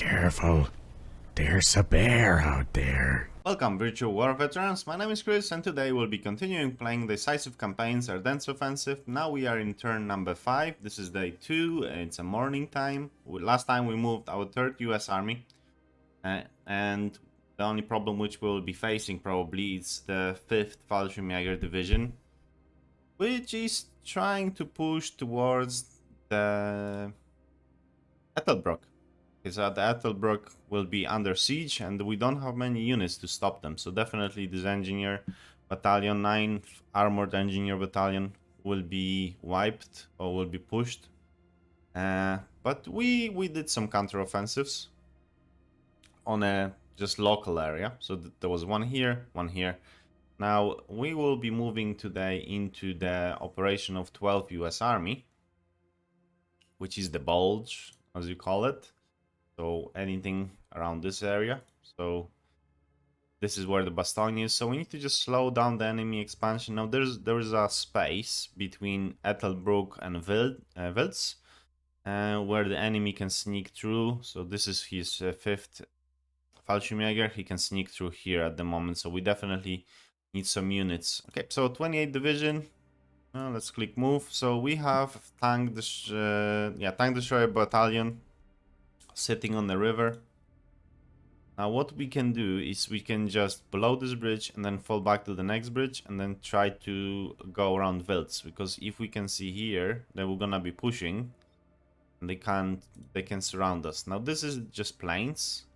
Careful, there's a bear out there. Welcome Virtual War veterans, my name is Chris and today we'll be continuing playing decisive campaigns Ardennes Offensive. Now we are in turn number 5, this is day 2, it's a morning time. Last time we moved our 3rd US Army and the only problem which we'll be facing probably is the 5th Falco148 Division, which is trying to push towards the Ethelbruck. Because the Ethelbruck will be under siege and we don't have many units to stop them. So definitely this engineer battalion, 9th Armored Engineer Battalion, will be wiped or will be pushed. But we did some counteroffensives on a just local area. So there was one here, one here. Now we will be moving today into the operation of 12th US Army, which is the Bulge, as you call it. So anything around this area. So this is where the Bastogne is. So we need to just slow down the enemy expansion. Now there is a space between Ethelbruck and Wiltz, where the enemy can sneak through. So this is his 5th Fallschirmjäger. He can sneak through here at the moment. So we definitely need some units. Okay, so 28th Division. Let's click move. So we have tank destroyer battalion sitting on the river. Now what we can do is we can just blow this bridge and then fall back to the next bridge and then try to go around Wiltz, because if we can see here, then we're gonna be pushing and they can surround us. Now this is just plains,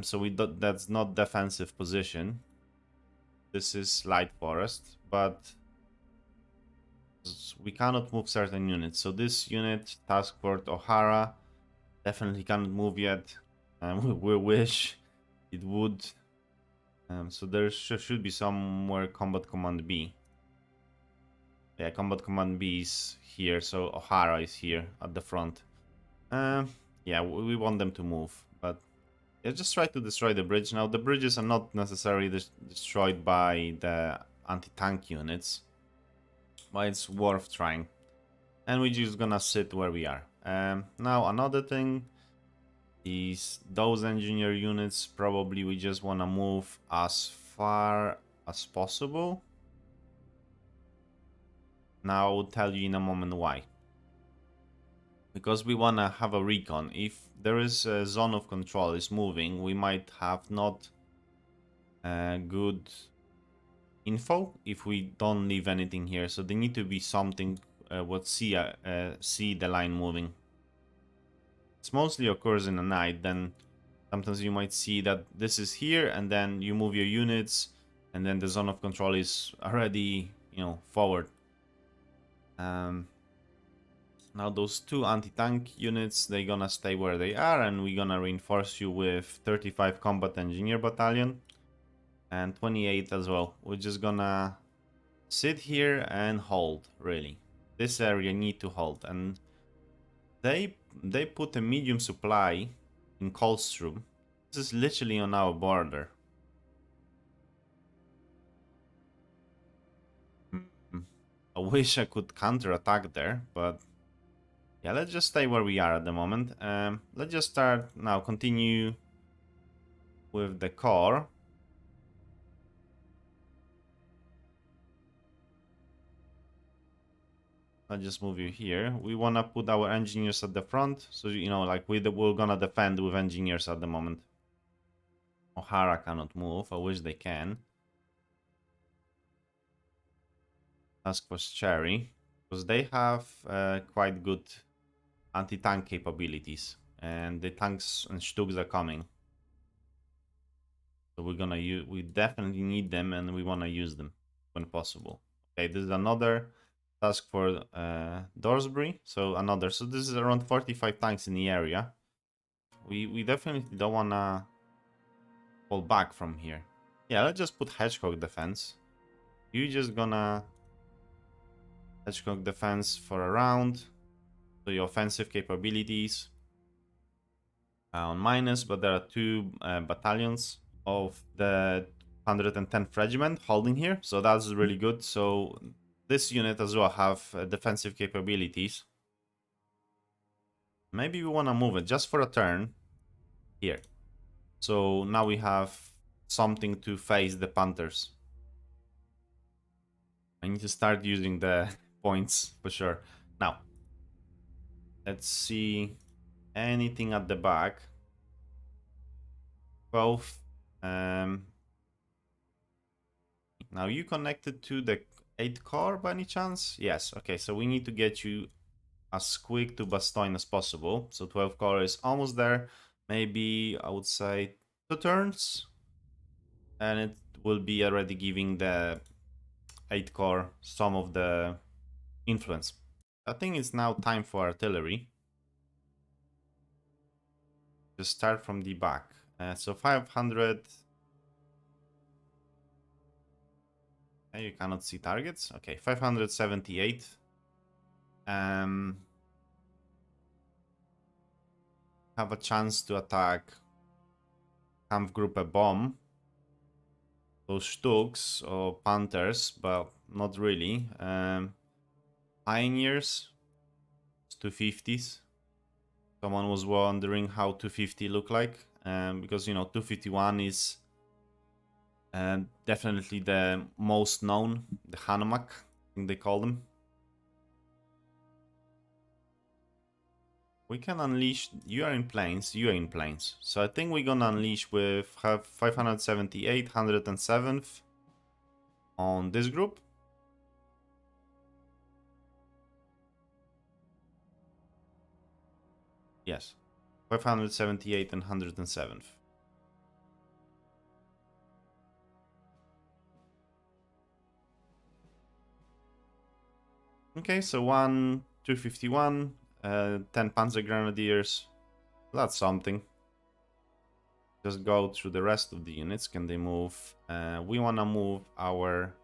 so that's not defensive position. This is light forest, but we cannot move certain units. So this unit, Task Force O'Hara, definitely cannot move yet. We wish it would. So there should be somewhere Combat Command B. Yeah, Combat Command B is here. So O'Hara is here at the front. Yeah, we want them to move. But yeah, just try to destroy the bridge. Now the bridges are not necessarily destroyed by the anti-tank units, but it's worth trying. And we're just gonna sit where we are. Now another thing is those engineer units, probably we just want to move as far as possible. Now I'll tell you in a moment why. Because we want to have a recon. If there is a zone of control is moving, we might have not good info if we don't leave anything here. So there need to be something what see the line moving. It mostly occurs in the night. Then sometimes you might see that this is here and then you move your units and then the zone of control is already, forward. Now those 2 anti-tank units, they're gonna stay where they are and we're gonna reinforce you with 35 Combat Engineer Battalion and 28 as well. We're just gonna sit here and hold, really. This area need to hold, and they put a medium supply in Kolstrom. This is literally on our border. I wish I could counterattack there, but yeah, let's just stay where we are at the moment. Let's just start now, continue with the core. I'll just move you here. We want to put our engineers at the front, so like we're gonna defend with engineers at the moment. O'Hara cannot move. I wish they can. Task Force Cherry, because they have quite good anti-tank capabilities, and the tanks and Stugs are coming. So we're gonna we definitely need them, and we want to use them when possible. Okay, this is another task for Dorsbury. So this is around 45 tanks in the area. We definitely don't wanna fall back from here. Yeah, let's just put Hedgehog defense. You're just gonna Hedgehog defense for a round. So your offensive capabilities on minus, but there are 2 battalions of the 110th Regiment holding here, so that's really good. So this unit as well have defensive capabilities. Maybe we want to move it just for a turn here. So now we have something to face the Panthers. I need to start using the points for sure. Now, let's see anything at the back. Both. Now you connected to the VIII Corps by any chance? Yes. Okay, so we need to get you as quick to Bastogne as possible. So 12 Corps is almost there. Maybe I would say 2 turns. And it will be already giving the VIII Corps some of the influence. I think it's now time for artillery. Just start from the back. So 500. You cannot see targets. Okay, 578. Have a chance to attack Kampfgruppe Bomb. Those Stuks or Panthers, but not really. Pioneers, 250s. Someone was wondering how 250 look like, because you know 251 is definitely the most known, the Hanomag, I think they call them. We can unleash. You are in planes. You are in planes. So I think we're gonna unleash with 578, 107th on this group. Yes, 578 and 107th. Okay, so 251, 10 Panzer Grenadiers. That's something. Just go through the rest of the units. Can they move? We want to move our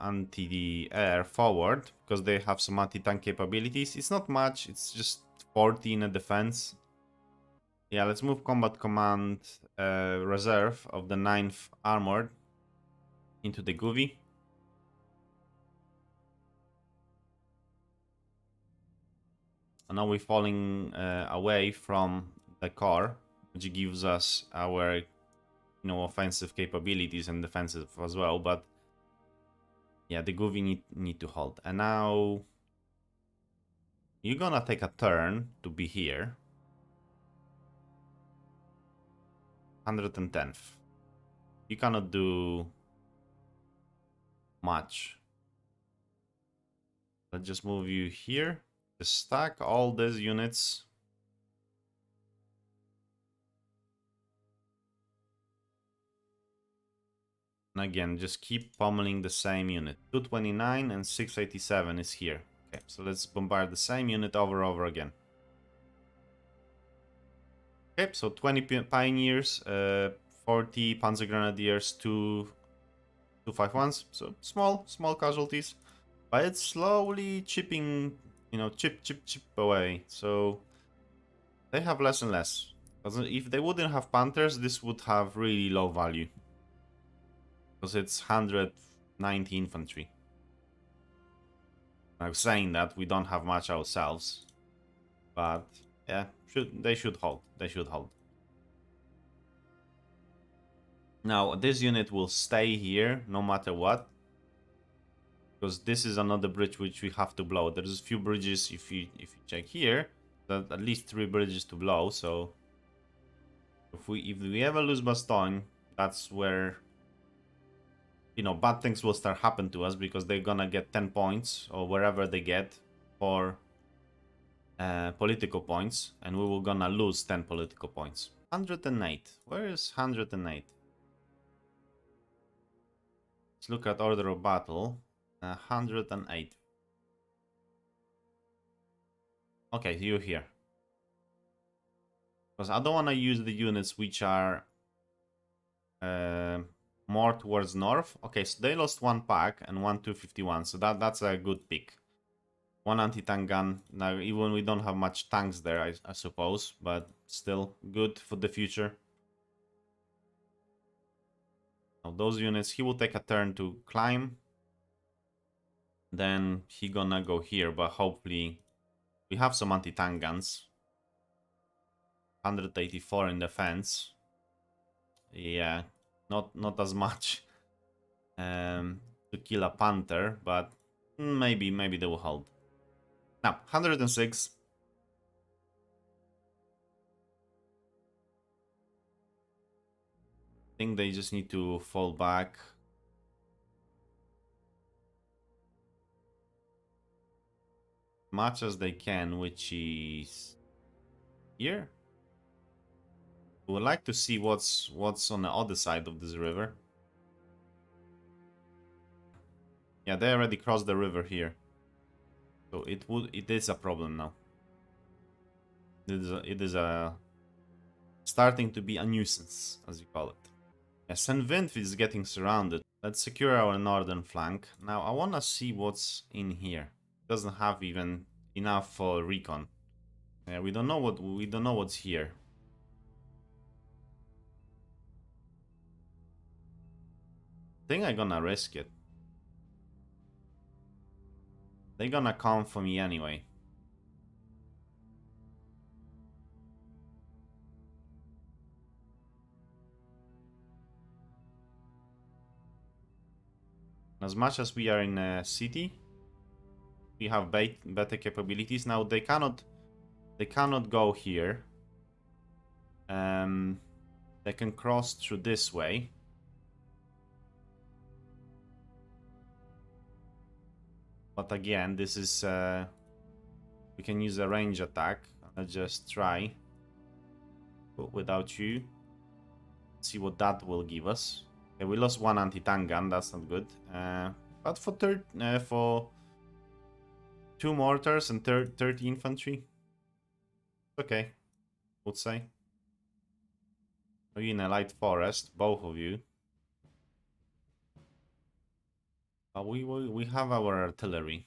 anti-air forward because they have some anti-tank capabilities. It's not much. It's just 40 in a defense. Yeah, let's move Combat Command Reserve of the 9th Armored into the Goovy. And now we're falling away from the core, which gives us our, offensive capabilities and defensive as well. But yeah, the Goovy need to hold. And now you're gonna take a turn to be here. 110th. You cannot do much. Let's just move you here. Just stack all these units. And again, just keep pummeling the same unit. 229 and 687 is here. Okay, so let's bombard the same unit over again. Okay, so 20 Pioneers, 40 Panzer Grenadiers, 251s. So small casualties. But it's slowly chipping, chip away. So they have less and less. If they wouldn't have Panthers, this would have really low value. Because it's 190 infantry. I'm saying that we don't have much ourselves. But yeah, they should hold. They should hold. Now, this unit will stay here no matter what. Because this is another bridge which we have to blow. There's a few bridges, if you check here, that at least 3 bridges to blow. So if we ever lose Bastogne, that's where bad things will start happen to us, because they're gonna get 10 points or wherever they get for political points, and we will gonna lose 10 political points. 108. Where is 108? Let's look at order of battle. 108. Okay, you're here. Because I don't want to use the units which are more towards north. Okay, so they lost 1 pack and 1 251, so that's a good pick. 1 anti-tank gun. Now, even we don't have much tanks there, I suppose, but still good for the future. Now, those units, he will take a turn to climb. Then he gonna go here, but hopefully we have some anti-tank guns. 184 in defense. Yeah, not as much to kill a panther, but maybe they will hold. Now 106. I think they just need to fall back. Much as they can, which is here. We would like to see what's on the other side of this river. Yeah, they already crossed the river here, so it is a problem now. It is a starting to be a nuisance, as you call it. Yeah, St. Vinf is getting surrounded. Let's secure our northern flank. Now I want to see what's in here. Doesn't have even enough for recon. Yeah, we don't know what's here. I think I'm gonna risk it. They're gonna come for me anyway. As much as we are in a city, we have better capabilities. Now they cannot go here. They can cross through this way. But again, this is we can use a range attack. Let's just try. But without you. See what that will give us. Okay, we lost one anti-tank gun, that's not good. But for for 2 mortars and 30 infantry, okay, would say. Are you in a light forest, both of you? We have our artillery.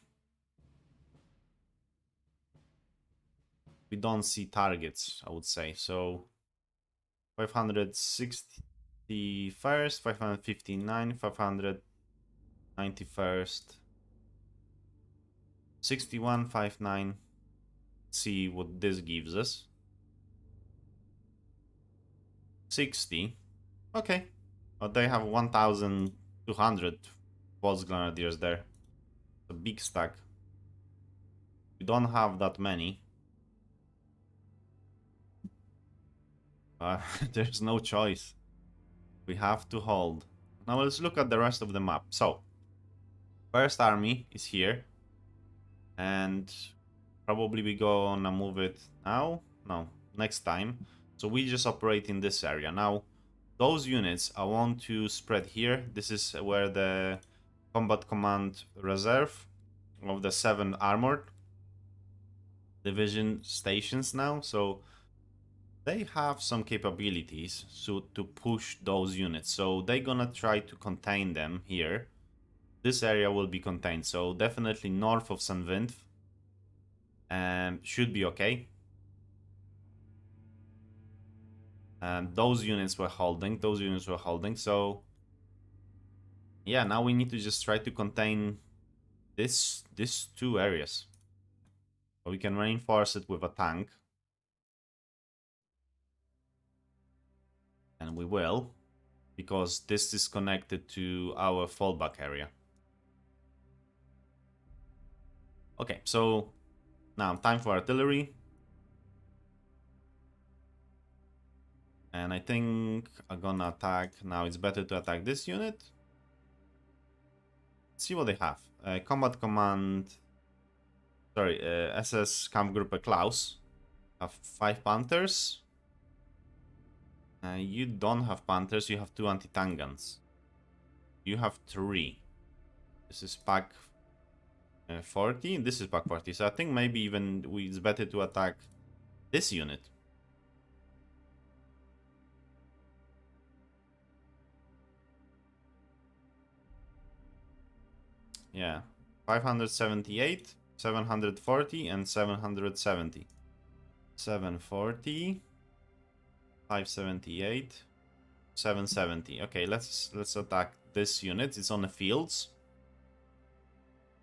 We don't see targets, I would say. So 561st, 559, 591st, 6159. See what this gives us. 60. Okay. But they have 1200 Pulse Grenadiers there. A big stack. We don't have that many. There's no choice. We have to hold. Now let's look at the rest of the map. So, first army is here. And probably we go on and move it now? No, next time. So we just operate in this area. Now, those units I want to spread here. This is where the Combat Command Reserve of the 7th Armored Division stations now. So they have some capabilities to push those units. So they're gonna try to contain them here. This area will be contained. So definitely north of St. Vinf. Should be okay. Those units were holding. So yeah, now we need to just try to contain these 2 areas. We can reinforce it with a tank. And we will, because this is connected to our fallback area. Okay, so now time for artillery. And I think I'm gonna attack. Now it's better to attack this unit. Let's see what they have. Combat Command. Sorry, SS Kampfgruppe Klaus. Have 5 Panthers. You don't have Panthers, you have 2 anti-tank guns. You have 3. This is pack 40, this is pack 40. So I think maybe even it's better to attack this unit. Yeah, 578, 740, and 770. 740, 578, 770. Okay, let's attack this unit. It's on the fields.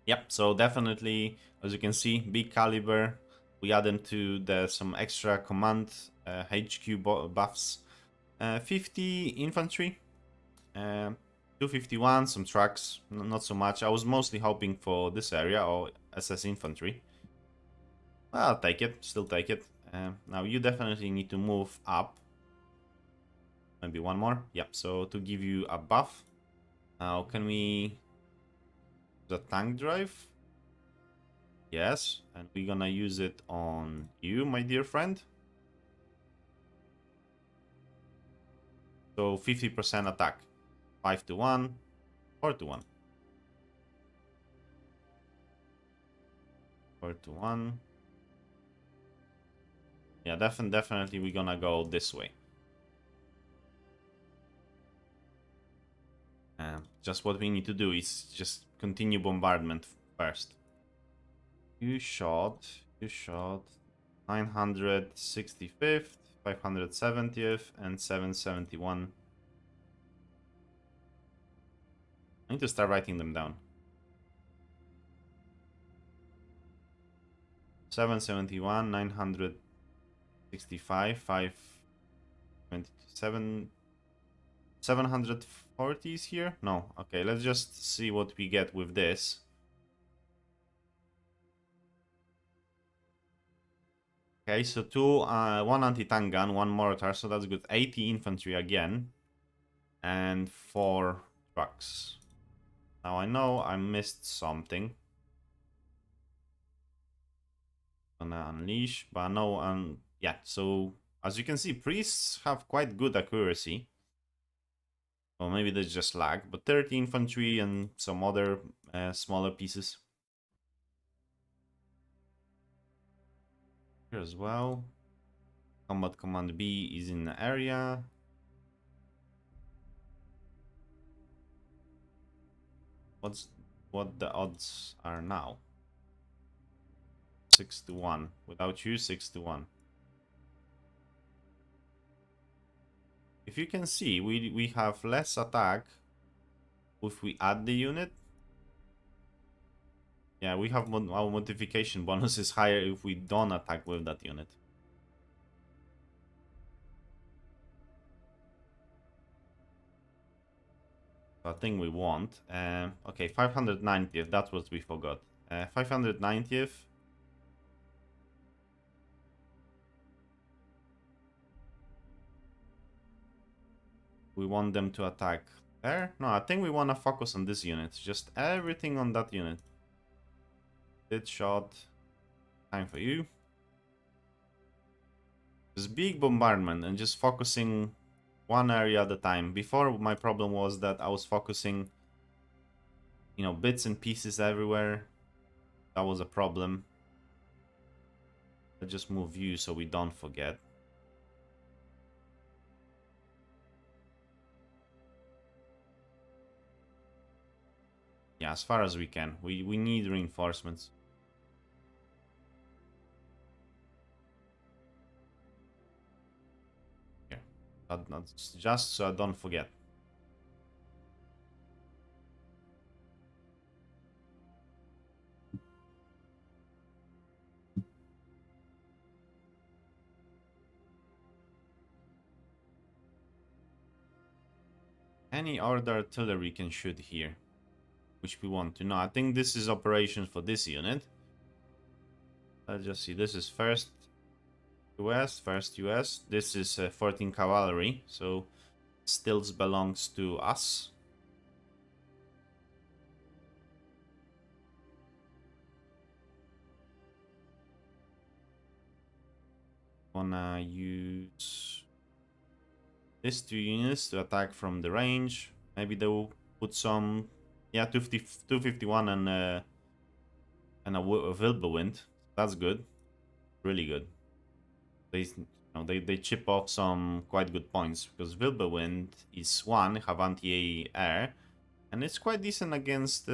Yep, so definitely, as you can see, big caliber. We add them to some extra command HQ buffs. 50 infantry, 251, some trucks, not so much. I was mostly hoping for this area, or SS infantry. Well, I'll take it, still take it. Now you definitely need to move up. Maybe one more. Yep, so to give you a buff. Now, can we... the tank drive? Yes, and we're gonna use it on you, my dear friend. So 50% attack. 5 to 1, 4 to 1. 4 to 1. Yeah, definitely we're gonna go this way. Just what we need to do is just continue bombardment first. You shot 965th, 570th, and 771. I need to start writing them down. 771, 965, 527, 740 is here? No, okay, let's just see what we get with this. Okay, so one anti-tank gun, one mortar, so that's good. 80 infantry again, and 4 trucks. Now I know I missed something. Gonna unleash, but I know, yeah, so as you can see, priests have quite good accuracy. Or maybe there's just lag, but 30 infantry and some other smaller pieces. Here as well. Combat Command B is in the area. What the odds are now? 6 to 1. Without you, 6 to 1. If you can see, we have less attack if we add the unit. Yeah, we have our modification bonus is higher if we don't attack with that unit. I think we want. Okay, 590th, that's what we forgot. 590th. We want them to attack there? No, I think we want to focus on this unit. Just everything on that unit. Dead shot. Time for you. Just big bombardment and just focusing one area at a time. Before, my problem was that I was focusing, you know, bits and pieces everywhere. That was a problem. Let's just move you so we don't forget. Yeah, as far as we can. We need reinforcements. Here. That's just so I don't forget. Any other artillery can shoot here, which we want to know. I think this is operations for this unit. Let's just see. This is first US. This is 14 Cavalry, so still belongs to us. Wanna use these 2 units to attack from the range. Maybe they will put some, yeah, 251 and a Wilberwind. That's good, really good. They chip off some quite good points because Wilberwind is 1, have anti-air, and it's quite decent against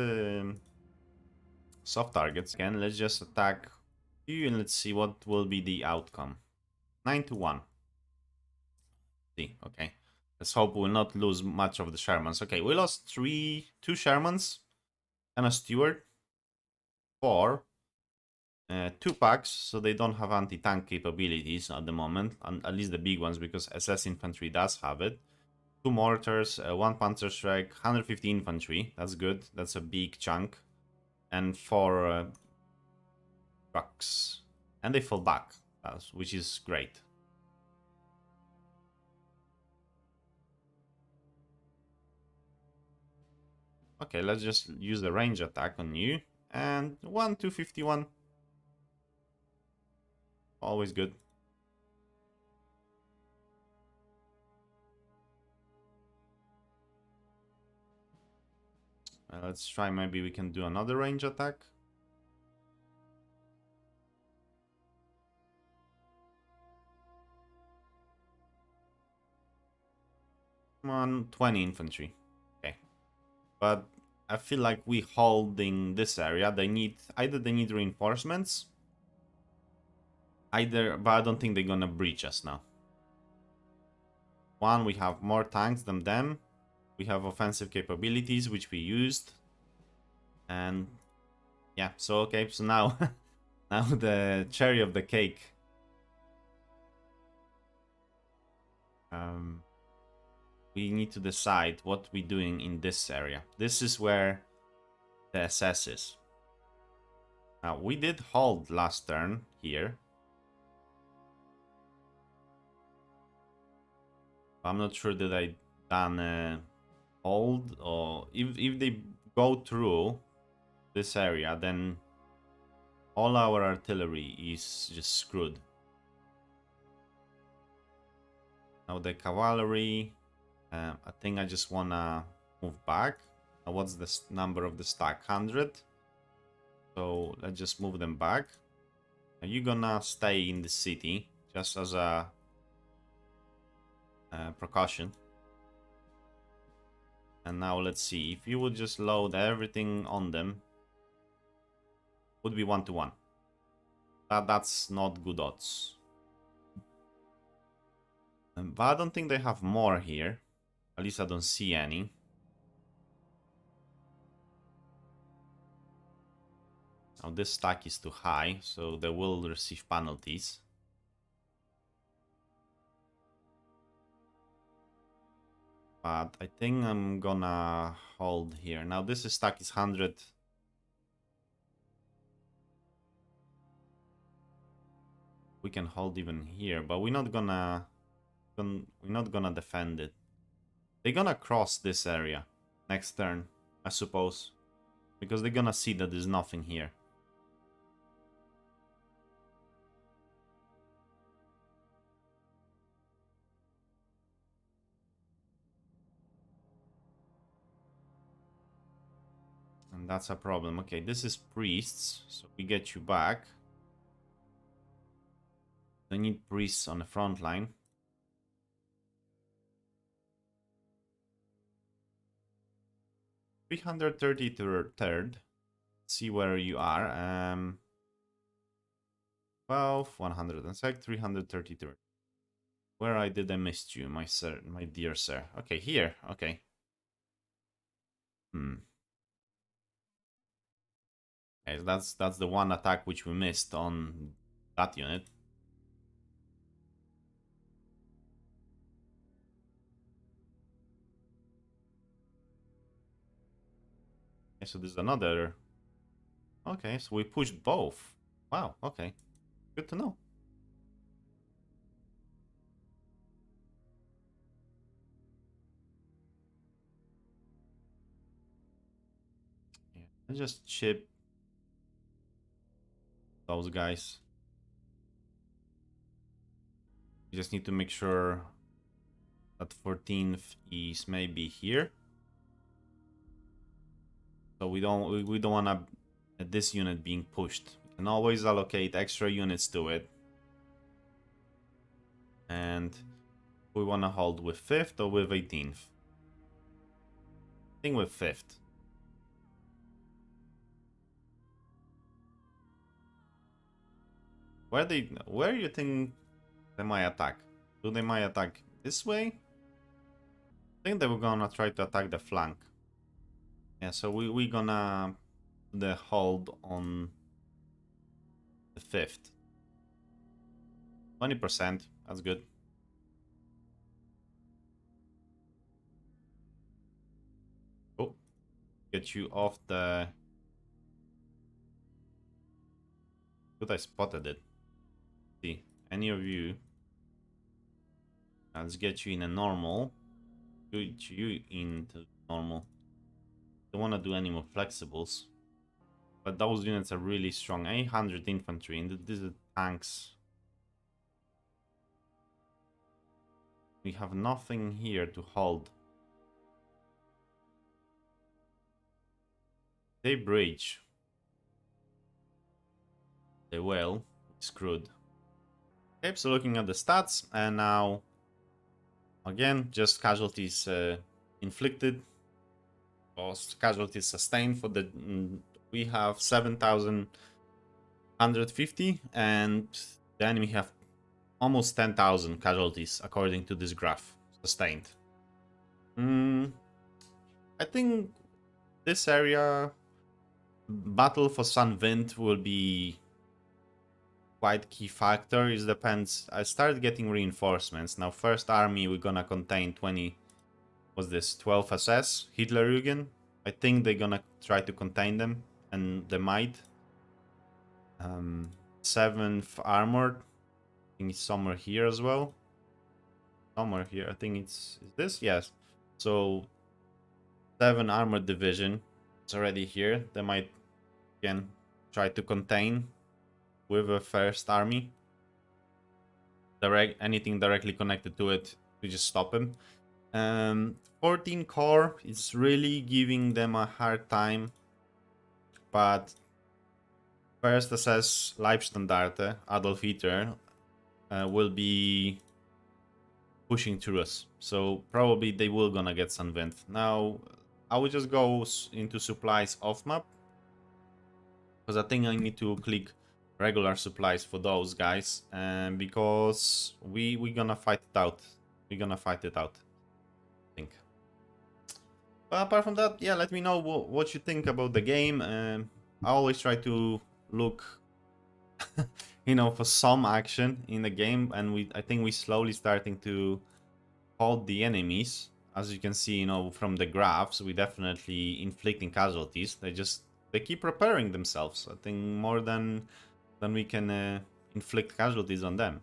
soft targets. Again, let's just attack you and let's see what will be the outcome. 9 to 1. See, okay. Let's hope we'll not lose much of the Shermans. Okay, we lost 2 Shermans and a Steward. 4. 2 packs, so they don't have anti-tank capabilities at the moment, at least the big ones, because SS infantry does have it. 2 mortars, 1 Panzerschreck, 150 infantry, that's good, that's a big chunk, and 4 trucks. And they fall back, which is great. Okay, let's just use the range attack on you, and 251. Always good. Let's try, maybe we can do another range attack. Come on, 20 infantry. Okay. But I feel like we holding this area. Either they need reinforcements, but I don't think they're gonna breach us now. One, we have more tanks than them. We have offensive capabilities, which we used. And yeah, so okay, so now now the cherry of the cake. We need to decide what we're doing in this area. This is where the SS is. Now, we did hold last turn here. I'm not sure that I done hold, or if they go through this area, then all our artillery is just screwed. Now the cavalry, I think I just wanna move back. Now what's the number of the stack? 100. So let's just move them back. Are you gonna stay in the city just as a precaution? And now let's see, if you would just load everything on them, would be 1-to-1. That's not good odds. But I don't think they have more here. At least I don't see any. Now this stack is too high, so they will receive penalties. But I think I'm gonna hold here. Now this stack is 100. We can hold even here, but we're not gonna defend it. They're gonna cross this area next turn, I suppose, because they're gonna see that there's nothing here. And that's a problem. Okay, this is priests, so we get you back. They need priests on the front line. $333. See where you are. 12, 100 and sec, 333. Where did I miss you, my sir, my dear sir? Okay, here. Okay. Okay, that's the one attack which we missed on that unit. Okay, so there's another. Okay, so we pushed both. Wow, okay. Good to know. Yeah, let's just chip those guys. We just need to make sure that 14th is maybe here. So we don't want to this unit being pushed. We can always allocate extra units to it. And we want to hold with 5th or with 18th. I think with 5th. Where do you think they might attack? Do they might attack this way? I think they were gonna try to attack the flank. Yeah, so we gonna do the hold on the 5th. 20%, that's good. Oh, get you off the... Good, I spotted it. See, any of you. Let's get you in a normal. Get you into normal. Don't want to do any more flexibles. But those units are really strong. 800 infantry, and these are tanks. We have nothing here to hold. They breach. They will. Screwed. Okay, so looking at the stats, and now again, just casualties inflicted, or casualties sustained for the. We have 7,150, and the enemy have almost 10,000 casualties according to this graph sustained. I think this area, battle for Sun Wind, will be quite key factor. It depends. I started getting reinforcements. Now, first army, we're gonna contain 20. What's this? 12 SS Hitlerjugend. I think they're gonna try to contain them, and they might. 7th Armored. I think it's somewhere here as well. Somewhere here. I think it's... Is this? Yes. So 7 Armored Division. It's already here. They might again try to contain with a first army. Anything directly connected to it, we just stop him. 14 Corps is really giving them a hard time, but first SS Leibstandarte, Adolf Hitler, will be pushing through us. So probably they will gonna get some vent. Now, I will just go into supplies off map, because I think I need to click regular supplies for those guys, and because we're gonna fight it out. We're gonna fight it out, I think. But apart from that, yeah, let me know what you think about the game. I always try to look you know, for some action in the game, and I think we slowly starting to hold the enemies. As you can see, you know, from the graphs, we definitely inflicting casualties. They keep repairing themselves. I think more than we can inflict casualties on them.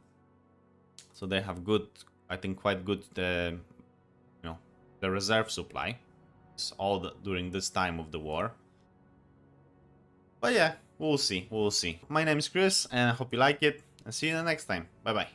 So they have good, I think quite good, you know, the reserve supply. It's all during this time of the war. But yeah, we'll see. My name is Chris, and I hope you like it. And see you the next time. Bye bye.